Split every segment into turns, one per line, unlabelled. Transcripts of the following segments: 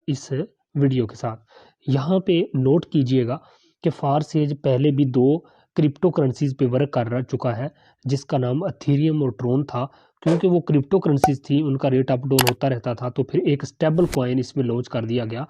इस वीडियो के साथ। यहाँ पे नोट कीजिएगा कि फारसेज पहले भी 2 क्रिप्टो करेंसीज पे वर्क कर चुका है, जिसका नाम एथेरियम और ट्रोन था। क्योंकि वो क्रिप्टो करेंसीज थी, उनका रेट अप डाउन होता रहता था, तो फिर एक स्टेबल कॉइन इसमें लॉन्च कर दिया गया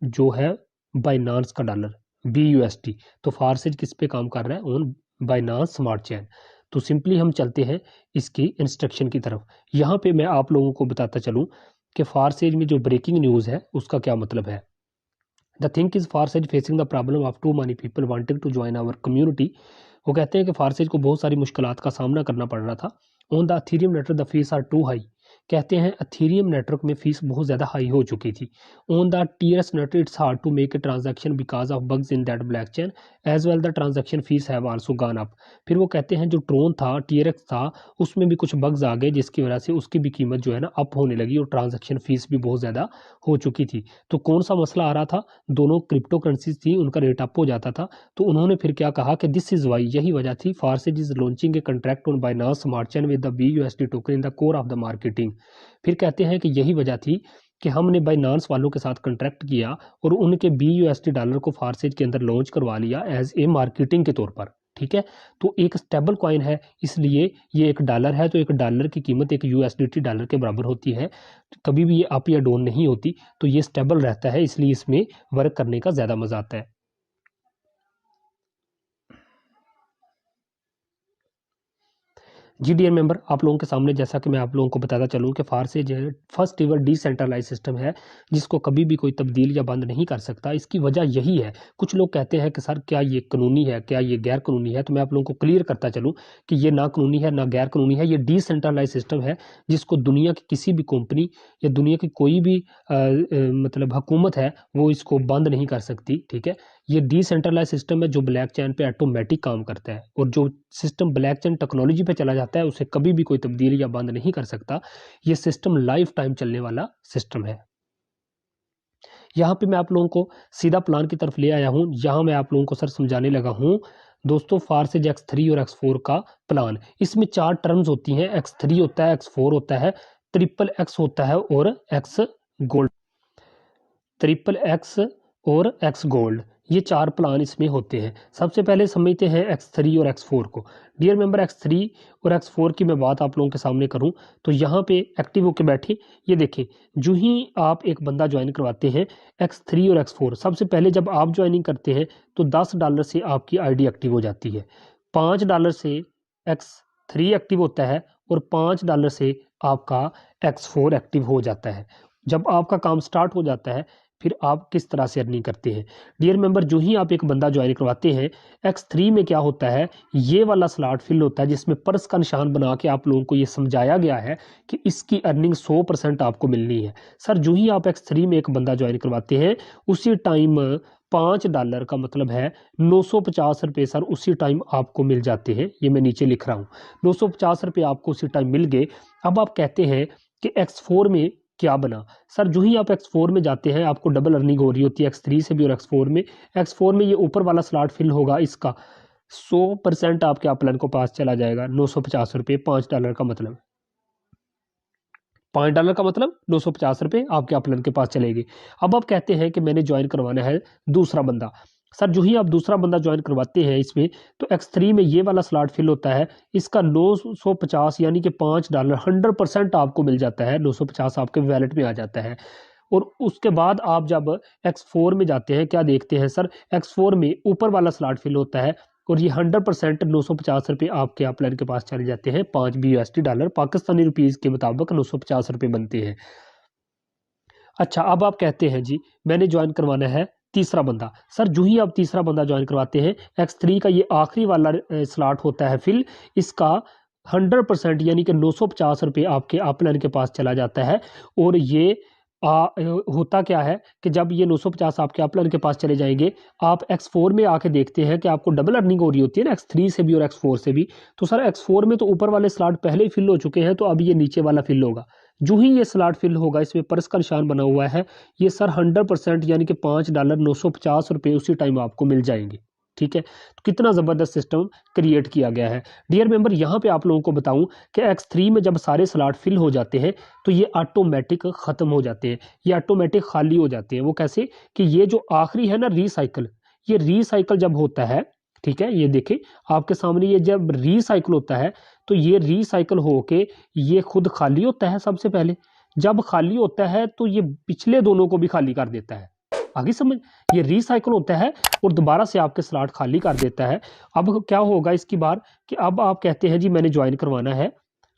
जो है बाइनांस का डॉलर BUSD। तो फारसेज किस पे काम कर रहा है? On Binance smart chain. तो सिंपली हम चलते हैं इसकी इंस्ट्रक्शन की तरफ। यहाँ पे मैं आप लोगों को बताता चलूँ कि फारसेज में जो ब्रेकिंग न्यूज़ है उसका क्या मतलब है। The thing is Forsage facing the problem of too many people wanting to join our community. वो कहते हैं कि फारसेज को बहुत सारी मुश्किलात का सामना करना पड़ रहा था। On the Ethereum network the fees are too high. कहते हैं एथेरियम नेटवर्क में फीस बहुत ज़्यादा हाई हो चुकी थी। On the TRX network it's hard to make a transaction because of bugs in that black chain as well the transaction fees have also gone up. फिर वो कहते हैं जो ट्रोन था, TRX था, उसमें भी कुछ बग्स आ गए जिसकी वजह से उसकी भी कीमत जो है ना अप होने लगी और ट्रांजैक्शन फीस भी बहुत ज़्यादा हो चुकी थी। तो कौन सा मसला आ रहा था? दोनों क्रिप्टो करेंसीज थी, उनका रेट अप हो जाता था। तो उन्होंने फिर क्या कहा कि दिस इज वाई, यही वजह थी, Forsage is launching a contract on Binance smart chain with the BUSD token in the core of the marketing. फिर कहते हैं कि यही वजह थी कि हमने बाइनांस वालों के साथ कंट्रैक्ट किया और उनके BUSD डॉलर को फारसेज के अंदर लॉन्च करवा लिया एज ए मार्केटिंग के तौर पर। ठीक है, तो एक स्टेबल कॉइन है, इसलिए ये एक डॉलर है, तो एक डॉलर की कीमत एक USDT डॉलर के बराबर होती है, कभी भी ये अप या डाउन नहीं होती। तो ये स्टेबल रहता है, इसलिए इसमें वर्क करने का ज़्यादा मज़ा आता है। जी डियर मेंबर, आप लोगों के सामने जैसा कि मैं आप लोगों को बताता चलूँ कि फारसेज फर्स्ट एवर डिसेंट्रलाइज सिस्टम है जिसको कभी भी कोई तब्दील या बंद नहीं कर सकता। इसकी वजह यही है। कुछ लोग कहते हैं कि सर क्या ये कानूनी है, क्या ये गैर कानूनी है? तो मैं आप लोगों को क्लियर करता चलूँ कि ये ना कानूनी है ना गैर कानूनी है। ये डिसेंट्रलाइज सिस्टम है जिसको दुनिया की किसी भी कंपनी या दुनिया की कोई भी मतलब हुकूमत है वो इसको बंद नहीं कर सकती। ठीक है, ये डिसेंट्रलाइज सिस्टम है जो ब्लैक चेन पे ऑटोमेटिक काम करता है, और जो सिस्टम ब्लैक चेन टेक्नोलॉजी पे चला जाता है उसे कभी भी कोई तब्दील या बंद नहीं कर सकता। ये सिस्टम लाइफ टाइम चलने वाला सिस्टम है। यहाँ पे मैं आप लोगों को सीधा प्लान की तरफ ले आया हूँ। यहाँ मैं आप लोगों को सर समझाने लगा हूँ दोस्तों फारसेज X3 और X4 का प्लान। इसमें 4 टर्म्स होती हैं, X3 होता है, X4 होता है, XXX होता है और X गोल्ड, XXX और X गोल्ड, ये 4 प्लान इसमें होते हैं। सबसे पहले समझते हैं X3 और X4 को। डियर मेंबर, X3 और X4 की मैं बात आप लोगों के सामने करूं तो यहाँ पे एक्टिव होके बैठे, ये देखें, जो ही आप एक बंदा ज्वाइन करवाते हैं X3 और X4, सबसे पहले जब आप ज्वाइनिंग करते हैं तो $10 से आपकी आईडी एक्टिव हो जाती है, $5 से X3 एक्टिव होता है और $5 से आपका X4 एक्टिव हो जाता है। जब आपका काम स्टार्ट हो जाता है फिर आप किस तरह से अर्निंग करते हैं। डियर मेंबर, जो ही आप एक बंदा ज्वाइन करवाते हैं, X3 में क्या होता है, ये वाला स्लॉट फिल होता है जिसमें पर्स का निशान बना के आप लोगों को ये समझाया गया है कि इसकी अर्निंग 100% आपको मिलनी है। सर जो ही आप X3 में एक बंदा ज्वाइन करवाते हैं उसी टाइम $5 का मतलब है 950 रुपये सर उसी टाइम आपको मिल जाते हैं। ये मैं नीचे लिख रहा हूँ, 950 रुपये आपको उसी टाइम मिल गए। अब आप कहते हैं कि X4 में क्या बना? सर जो ही आप X4 में जाते हैं आपको डबल अर्निंग हो रही होती है X3 से भी और X4 में ये ऊपर वाला स्लॉट फिल होगा, इसका 100% आपके अपलाइन को पास चला जाएगा। 950 रुपये, $5 का मतलब, $5 का मतलब 950 रुपये आपके अपलाइन के पास चलेगी। अब आप कहते हैं कि मैंने ज्वाइन करवाना है दूसरा बंदा। सर जो ही आप दूसरा बंदा ज्वाइन करवाते हैं इसमें तो X3 में ये वाला स्लॉट फिल होता है, इसका 950 यानी कि $5 100% आपको मिल जाता है, 950 आपके वैलेट में आ जाता है। और उसके बाद आप जब X4 में जाते हैं क्या देखते हैं सर, X4 में ऊपर वाला स्लॉट फिल होता है और ये 100% 950 रुपये आपके अपलाइन के पास चले जाते हैं। 5 BUSD डॉलर पाकिस्तानी रुपीज़ के मुताबिक 950 रुपये बनते हैं। अच्छा, अब आप कहते हैं जी मैंने ज्वाइन करवाना है तीसरा बंदा। सर जो ही आप तीसरा बंदा ज्वाइन करवाते हैं X3 का ये आखिरी वाला स्लॉट होता है फिल, इसका 100% यानी कि 950 रुपये आपके अपलाइन के पास चला जाता है। और ये होता क्या है कि जब ये 950 आपके अपलाइन के पास चले जाएंगे, आप X4 में आके देखते हैं कि आपको डबल अर्निंग हो रही होती है ना X3 से भी और X4 से भी। तो सर X4 में तो ऊपर वाले स्लॉट पहले ही फिल हो चुके हैं, तो अब ये नीचे वाला फिल होगा। जो ही ये स्लॉट फिल होगा इसमें पर्स का निशान बना हुआ है, ये सर 100% यानी कि $5 950 रुपये उसी टाइम आपको मिल जाएंगे। ठीक है, तो कितना ज़बरदस्त सिस्टम क्रिएट किया गया है। डियर मेंबर, यहाँ पे आप लोगों को बताऊं कि X3 में जब सारे स्लॉट फिल हो जाते हैं तो ये ऑटोमेटिक ख़त्म हो जाते हैं, ये ऑटोमेटिक खाली हो जाते हैं। वो कैसे कि ये जो आखिरी है ना रीसाइकल, ये रीसाइकल जब होता है, ठीक है, ये देखें आपके सामने, ये जब रीसाइकल होता है तो ये रीसाइकल होके ये खुद खाली होता है। सबसे पहले जब खाली होता है तो ये पिछले दोनों को भी खाली कर देता है। आगे समझ, ये रीसाइकल होता है और दोबारा से आपके स्लॉट खाली कर देता है। अब क्या होगा इसकी बार कि अब आप कहते हैं जी मैंने ज्वाइन करवाना है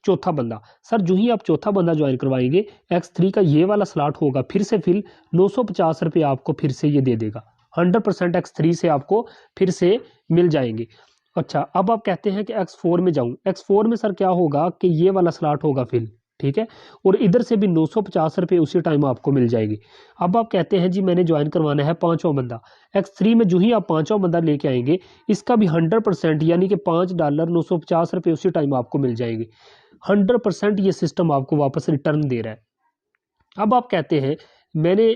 चौथा बंदा। सर जो ही आप चौथा बंदा ज्वाइन करवाएंगे, X3 का ये वाला स्लॉट होगा फिर से फिल, 950 रुपये आपको फिर से ये दे देगा। 100% X3 से आपको फिर से मिल जाएंगे। अच्छा, अब आप कहते हैं कि X4 में जाऊं, X4 में सर क्या होगा कि ये वाला स्लॉट होगा फिल, ठीक है, और इधर से भी 950 रुपये उसी टाइम आपको मिल जाएगी। अब आप कहते हैं जी मैंने ज्वाइन करवाना है पांचवा बंदा। X3 में जो ही आप पांचवा बंदा लेके आएंगे, इसका भी 100% यानी कि $5 950 रुपये उसी टाइम आपको मिल जाएंगे। 100% ये सिस्टम आपको वापस रिटर्न दे रहा है। अब आप कहते हैं मैंने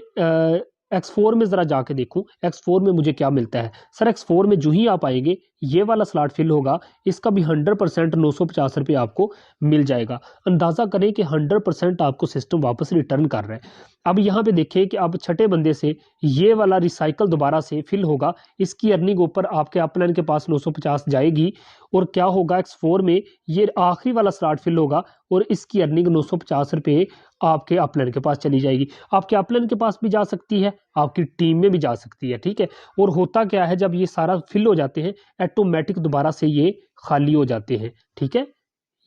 X4 में ज़रा जाके देखूं X4 में मुझे क्या मिलता है। सर X4 में जो ही आप आएंगे ये वाला स्लॉट फिल होगा, इसका भी 100% 950 रुपये आपको मिल जाएगा। अंदाज़ा करें कि 100% आपको सिस्टम वापस रिटर्न कर रहा है। अब यहाँ पे देखें कि अब छठे बंदे से ये वाला रिसाइकल दोबारा से फिल होगा, इसकी अर्निंग ऊपर आपके अपलाइन के पास 950 जाएगी, और क्या होगा X4 में ये आखिरी वाला स्लॉट फिल होगा और इसकी अर्निंग 950 रुपये आपके अपलाइन के पास चली जाएगी। आपके अपलाइन के पास भी जा सकती है, आपकी टीम में भी जा सकती है, ठीक है। और होता क्या है, जब ये सारा फिल हो जाते हैं ऑटोमेटिक दोबारा से ये खाली हो जाते हैं, ठीक है,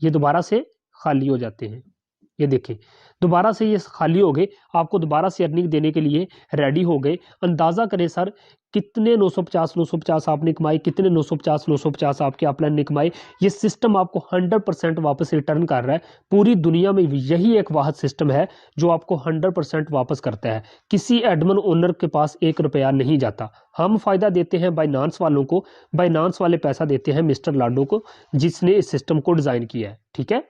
ये दोबारा से खाली हो जाते हैं। ये देखें दोबारा से ये खाली हो गए, आपको दोबारा से अर्निंग देने के लिए रेडी हो गए। अंदाज़ा करें सर कितने 950 आपने कमाए, कितने 950 आपके अपलाइन ने कमाए। ये सिस्टम आपको 100% वापस रिटर्न कर रहा है। पूरी दुनिया में यही एक वाहिद सिस्टम है जो आपको 100% वापस करता है। किसी एडमिन ओनर के पास 1 रुपया नहीं जाता। हम फ़ायदा देते हैं बाइनांस वालों को, बाइनांस वाले पैसा देते हैं मिस्टर लाडो को, जिसने इस सिस्टम को डिज़ाइन किया है, ठीक है।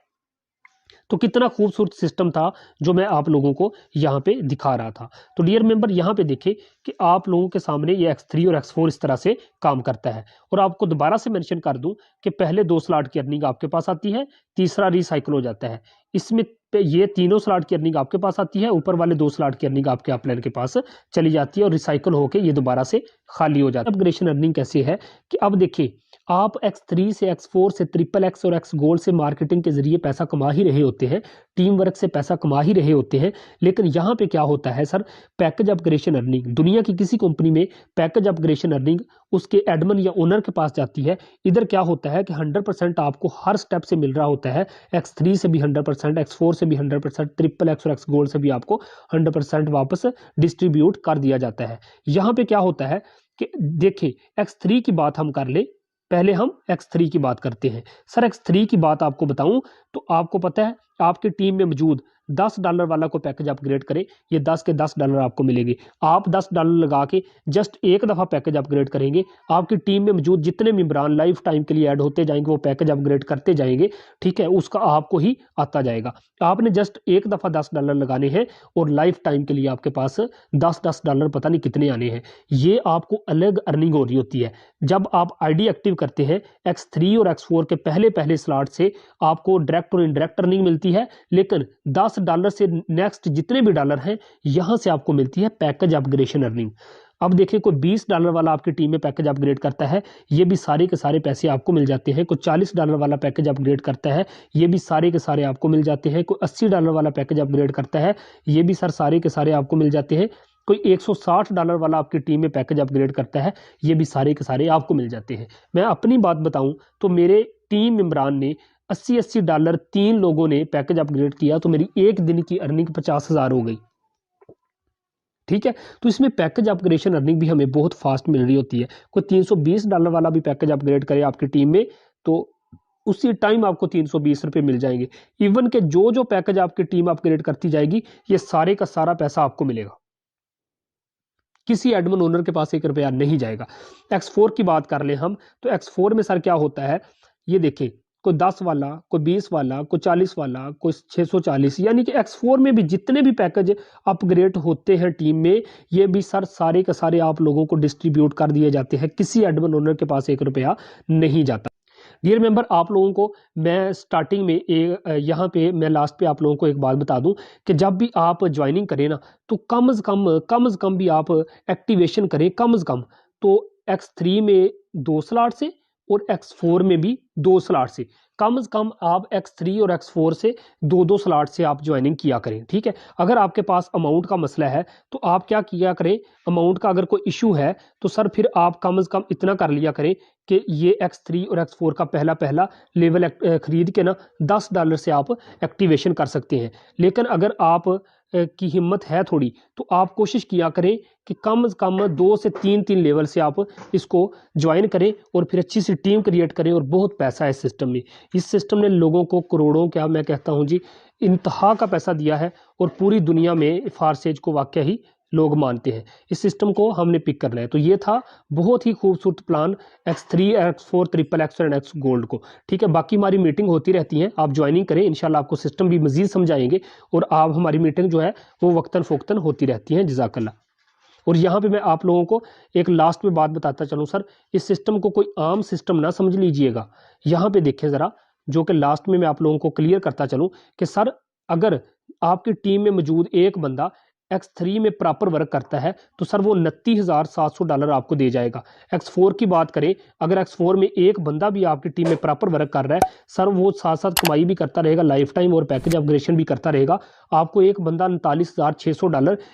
तो कितना खूबसूरत सिस्टम था जो मैं आप लोगों को यहाँ पे दिखा रहा था। तो डियर मेंबर, यहाँ पे देखें कि आप लोगों के सामने ये X3 और X4 इस तरह से काम करता है। और आपको दोबारा से मेंशन कर दूं कि पहले 2 स्लॉट की अर्निंग आपके पास आती है, तीसरा रिसाइकल हो जाता है। इसमें ये तीनों स्लॉट की अर्निंग आपके पास आती है, ऊपर वाले 2 स्लॉट की अर्निंग आपके अपलाइन के पास चली जाती है और रिसाइकल होकर ये दोबारा से खाली हो जाता है। अपग्रेडेशन अर्निंग कैसे है कि अब देखिए आप X3 से X4 से XXX और X गोल्ड से मार्केटिंग के जरिए पैसा कमा ही रहे होते हैं, टीम वर्क से पैसा कमा ही रहे होते हैं। लेकिन यहाँ पे क्या होता है सर, पैकेज अपग्रेडेशन अर्निंग, दुनिया की किसी कंपनी में पैकेज अपग्रेडेशन अर्निंग उसके एडमिन या ओनर के पास जाती है। इधर क्या होता है कि 100% आपको हर स्टेप से मिल रहा होता है। X3 से भी 100%, X4 से भी 100%, XXX और X गोल्ड से भी आपको 100% वापस डिस्ट्रीब्यूट कर दिया जाता है। यहाँ पे क्या होता है कि देखिए X3 की बात हम कर ले, पहले हम X3 की बात करते हैं। सर X3 की बात आपको बताऊं तो आपको पता है आपकी टीम में मौजूद $10 वाला को पैकेज अपग्रेड करे, ये 10 के $10 आपको मिलेंगे। आप $10 लगा के जस्ट एक दफ़ा पैकेज अपग्रेड करेंगे, आपकी टीम में मौजूद जितने मेंबरान लाइफ टाइम के लिए ऐड होते जाएंगे वो पैकेज अपग्रेड करते जाएंगे, ठीक है, उसका आपको ही आता जाएगा। आपने जस्ट एक दफ़ा $10 लगाने हैं और लाइफ टाइम के लिए आपके पास $10 पता नहीं कितने आने हैं। ये आपको अलग अर्निंग हो रही होती है। जब आप ID एक्टिव करते हैं X3 और X4 के पहले पहले स्लॉट से आपको डायरेक्ट और इनडायरेक्ट अर्निंग मिलती है, लेकिन $10 से नेक्स्ट जितने भी डॉलर हैं यहां से आपको मिलती है पैकेज अपग्रेडेशन अर्निंग। अब देखिए कोई $20 वाला आपकी टीम में पैकेज अपग्रेड करता है, ये भी सारे के सारे पैसे आपको मिल जाते हैं। कोई $40 वाला पैकेज अपग्रेड करता है, ये भी सारे के सारे आपको मिल जाते हैं। कोई $80 वाला पैकेज अपग्रेड करता है, ये भी सर सारे के सारे आपको मिल जाते हैं। कोई $160 वाला आपकी टीम में पैकेज अपग्रेड करता है, ये भी सारे के सारे आपको मिल जाते हैं। मैं अपनी बात बताऊं तो मेरे टीम मेंबरान ने $80 3 लोगों ने पैकेज अपग्रेड किया तो मेरी एक दिन की अर्निंग 50,000 हो गई, ठीक है। तो इसमें पैकेज अपग्रेडेशन अर्निंग भी हमें बहुत फास्ट मिल रही होती है। कोई $320 वाला भी पैकेज अपग्रेड करे आपकी टीम में तो उसी टाइम आपको 320 रुपये मिल जाएंगे। इवन के जो जो पैकेज आपकी टीम अपग्रेड करती जाएगी ये सारे का सारा पैसा आपको मिलेगा, किसी एडमिन ओनर के पास 1 रुपया नहीं जाएगा। X4 की बात कर ले हम तो X4 में सर क्या होता है, ये देखिए कोई 10 वाला, कोई 20 वाला, कोई 40 वाला, कोई 640, यानी कि X4 में भी जितने भी पैकेज अपग्रेड होते हैं टीम में, ये भी सर सारे के सारे आप लोगों को डिस्ट्रीब्यूट कर दिए जाते हैं, किसी एडमिन ओनर के पास 1 रुपया नहीं जाता। डियर मेंबर, आप लोगों को मैं स्टार्टिंग में यहाँ पे मैं लास्ट पे आप लोगों को एक बात बता दूं कि जब भी आप ज्वाइनिंग करें ना, तो कम से कम भी आप एक्टिवेशन करें, कम से कम तो X3 में 2 स्लॉट से और X4 में भी 2 स्लॉट से कम आप X3 और X4 से 2 स्लॉट से आप ज्वाइनिंग किया करें, ठीक है। अगर आपके पास अमाउंट का मसला है तो आप क्या किया करें, अमाउंट का अगर कोई इशू है तो सर फिर आप कम से कम इतना कर लिया करें कि ये X3 और X4 का पहला लेवल खरीद के ना $10 से आप एक्टिवेशन कर सकते हैं। लेकिन अगर आप की हिम्मत है थोड़ी, तो आप कोशिश किया करें कि कम से कम 2 से 3 लेवल से आप इसको ज्वाइन करें और फिर अच्छी सी टीम क्रिएट करें। और बहुत पैसा है इस सिस्टम में, इस सिस्टम ने लोगों को करोड़ों, क्या मैं कहता हूं जी, इंतहा का पैसा दिया है और पूरी दुनिया में फारसेज को वाकई ही लोग मानते हैं। इस सिस्टम को हमने पिक करना है। तो ये था बहुत ही खूबसूरत plan X3, X4, triple x और X गोल्ड को, ठीक है। बाकी हमारी मीटिंग होती रहती है, आप ज्वाइनिंग करें, इंशाल्लाह आपको सिस्टम भी मजीद समझाएंगे और आप हमारी मीटिंग जो है वो वक्तन फ़ोक्तन होती रहती है। जज़ाकल्लाह। और यहाँ पे मैं आप लोगों को एक लास्ट में बात बताता चलूँ सर, इस सिस्टम को कोई आम सिस्टम ना समझ लीजिएगा। यहाँ पे देखें ज़रा, जो कि लास्ट में मैं आप लोगों को क्लियर करता चलूँ कि सर अगर आपकी टीम में मौजूद एक बंदा X3 में प्रॉपर वर्क करता है तो सर वो $29,700 आपको दे जाएगा। X4 की बात करें, अगर X4 में एक बंदा भी आपकी टीम में प्रॉपर वर्क कर रहा है, सर वो साथ साथ कमाई भी करता रहेगा, लाइफ टाइम और पैकेज अपग्रेडेशन भी करता रहेगा। आपको एक बंदा $39,600